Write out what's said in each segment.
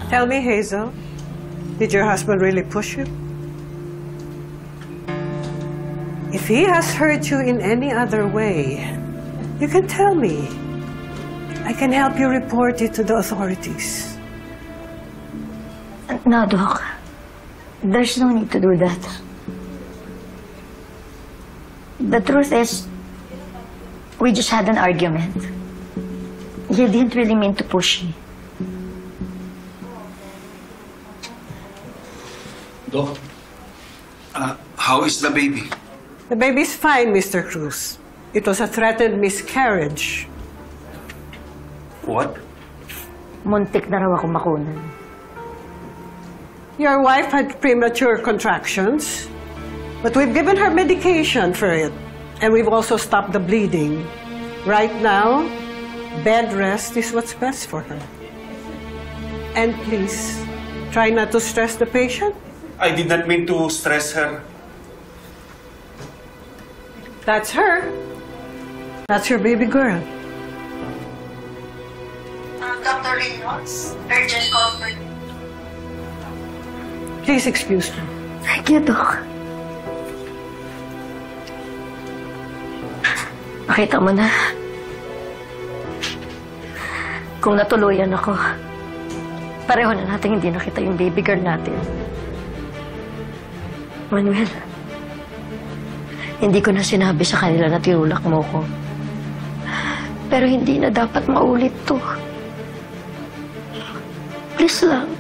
Tell me, Hazel, did your husband really push you? If he has hurt you in any other way, you can tell me. I can help you report it to the authorities. No, Doc. There's no need to do that. The truth is, we just had an argument. He didn't really mean to push me. Doc, how is the baby? The baby's fine, Mr. Cruz. It was a threatened miscarriage. What? Muntik na raw ako makunan. Your wife had premature contractions, but we've given her medication for it, and we've also stopped the bleeding. Right now, bed rest is what's best for her. And please, try not to stress the patient. I did not mean to stress her. That's her. That's your baby girl. Dr. Reynolds, urgent call for you. Please excuse me. Thank you, Doc. Nakita mo na. Kung natuluyan ako, pareho na natin hindi nakita yung baby girl natin. Manuel, hindi ko na sinabi sa kanila na tinulak mo ko. Pero hindi na dapat maulit to. Please lang.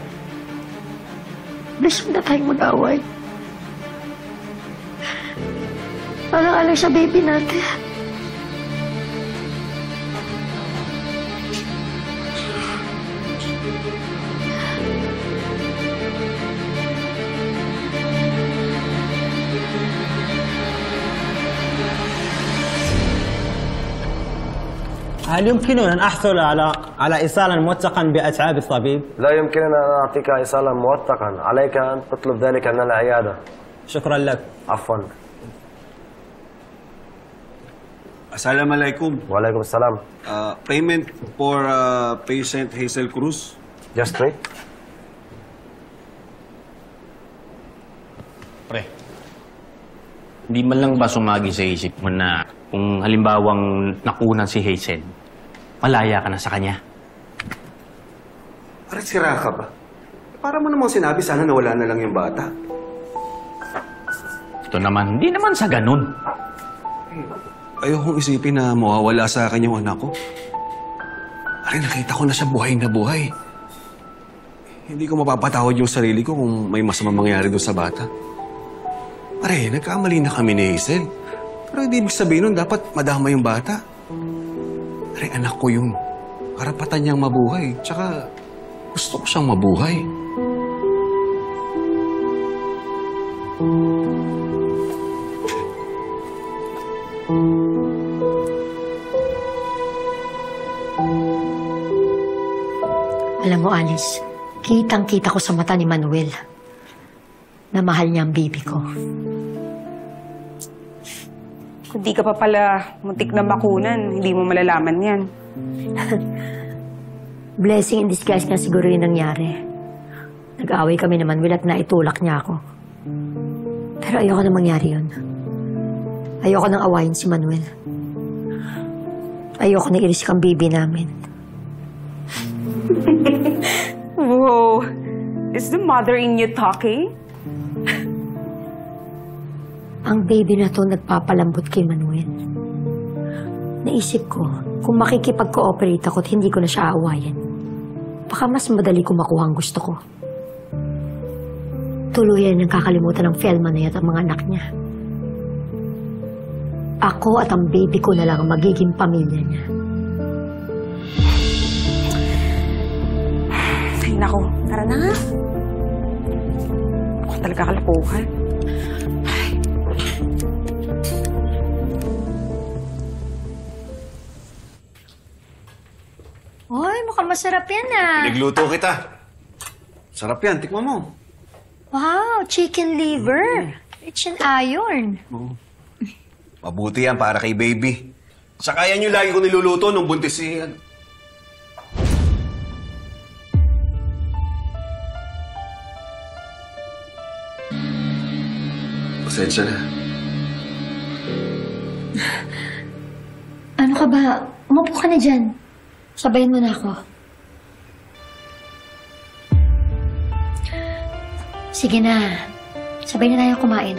Please, huwag na tayong mag-away. Alang-alang sa baby natin. هل يمكننا أن أحصل على إيصالا موثقا بأتعاب الطبيب؟ لا يمكننا أن نعطيك إيصالا موثقا، عليك أن تطلب ذلك من العيادة. شكرا لك. عفوا. Assalamualaikum. وعليكم السلام. Payment for patient Hazel Cruz. Just wait. Pre, hindi man lang ba sumagi sa isip mo na kung halimbawang nakunan si Hazel, malaya ka na sa kanya? Parang sira ka ba? Para mo namang sinabi, sana nawala na lang yung bata. Ito naman, hindi naman sa ganun. Ayokong isipin na mawawala sa akin yung anak ko. Pare, nakita ko na siya buhay na buhay. Hindi ko mapapatawad yung sarili ko kung may masamang mangyari doon sa bata. Pare, nagkamali na kami ni Hazel. Pero hindi ibig sabihin nun, dapat madama yung bata. Pare, anak ko yun. Karapatan niyang mabuhay. Tsaka, gusto ko siyang mabuhay. Alam mo, Alice, kitang-kita ko sa mata ni Manuel na mahal niya ang baby ko. Kung di ka pa pala muntik na makunan, hindi mo malalaman yan. Blessing in disguise nga siguro yung nangyari. Nag-away kami ni Manuel at naitulak niya ako. Pero ayoko na mangyari yun. Ayoko nang awayin si Manuel. Ayoko na irisik ang baby namin. Whoa! Is the mother in you talking? Ang baby na to nagpapalambot kay Manuel. Naisip ko, kung makikipag-cooperate ako at hindi ko na siya aawayan, baka mas madali ko makuha ang gusto ko. Tuluyan ang kakalimutan ng Felma na yan at ang mga anak niya. Ako at ang baby ko na lang ang magiging pamilya niya. Ay, naku. Tara na nga. Ako talaga kalapuhan. Hoy, mukhang masarap yan ah. Nagluto kita. Sarap yan, tikman mo. Wow, chicken liver. Rich in iron. Mabuti yan para kay baby. Saka yan yung lagi ko niluluto nung buntis si... Pasensya na. Ano ka ba? Umupo ka na dyan. Sabayan mo na ako. Sige na. Sabay na tayo kumain.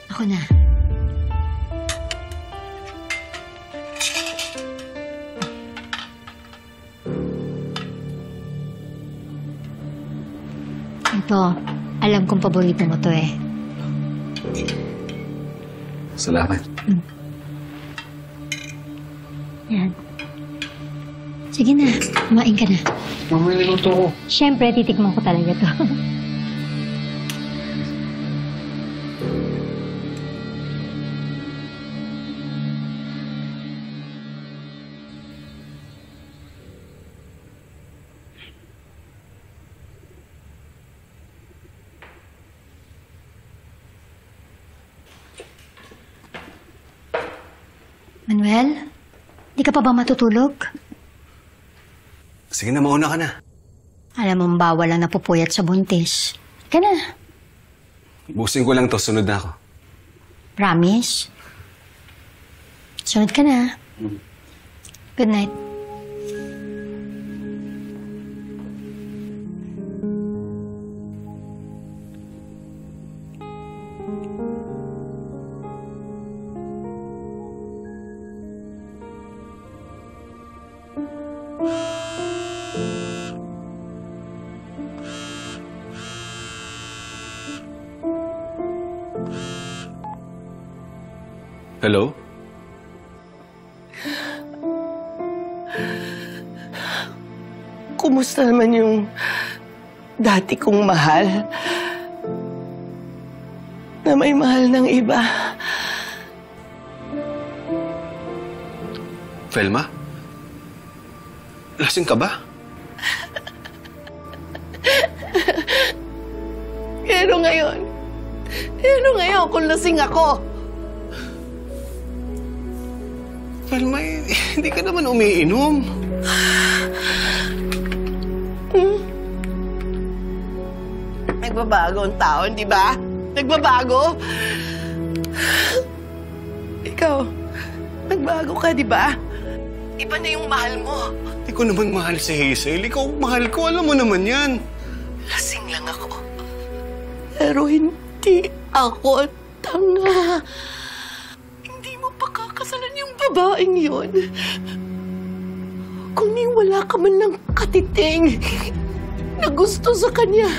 Ako na. Ito, alam kong paborito mo to eh. Salamat. Yan. Sige na, kumain ka na. Mamaya niluto ko. Siyempre, titikman ko talaga to. Manuel, di ka pa ba matutulog? Sige na, mauna ka na. Alam mong bawal ang napupuyat sa buntis. Ka na. Busin ko lang to, sunod na ako. Promise? Sunod ka na. Good night. Hello? Kumusta naman yung dati kong mahal? Na may mahal ng iba. Velma? Lasing ka ba? Pero ngayon kung lasing ako. Velma, hindi ka naman umiinom. Nagbabago ang tao, di ba? Nagbabago? Ikaw, nagbago ka, di ba? Iba na yung mahal mo. Hindi ko naman mahal si Hazel. Ikaw mahal ko, alam mo naman yan. Lasing lang ako. Pero hindi ako tanga. Hindi mo pakakasalan yung babaeng yun. Kung wala ka man ng katiting na gusto sa kanya.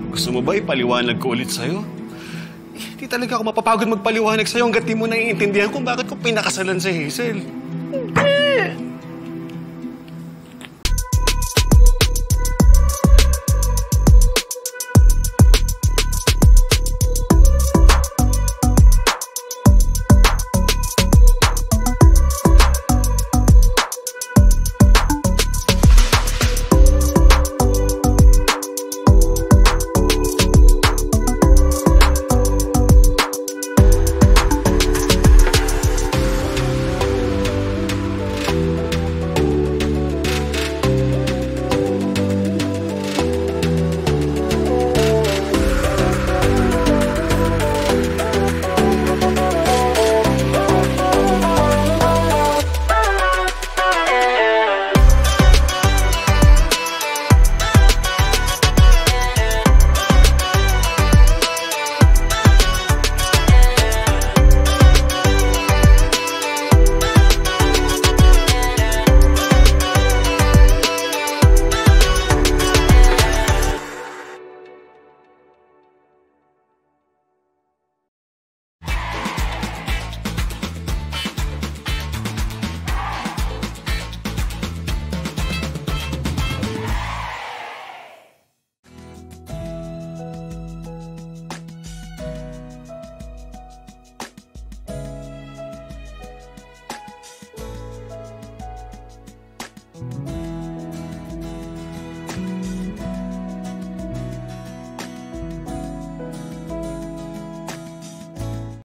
Gusto mo ba ipaliwanag ko ulit sa'yo? Hindi talaga ako mapapagod magpaliwanag sa'yo hanggat di mo naiintindihan kung bakit ko pinakasalan si Hazel.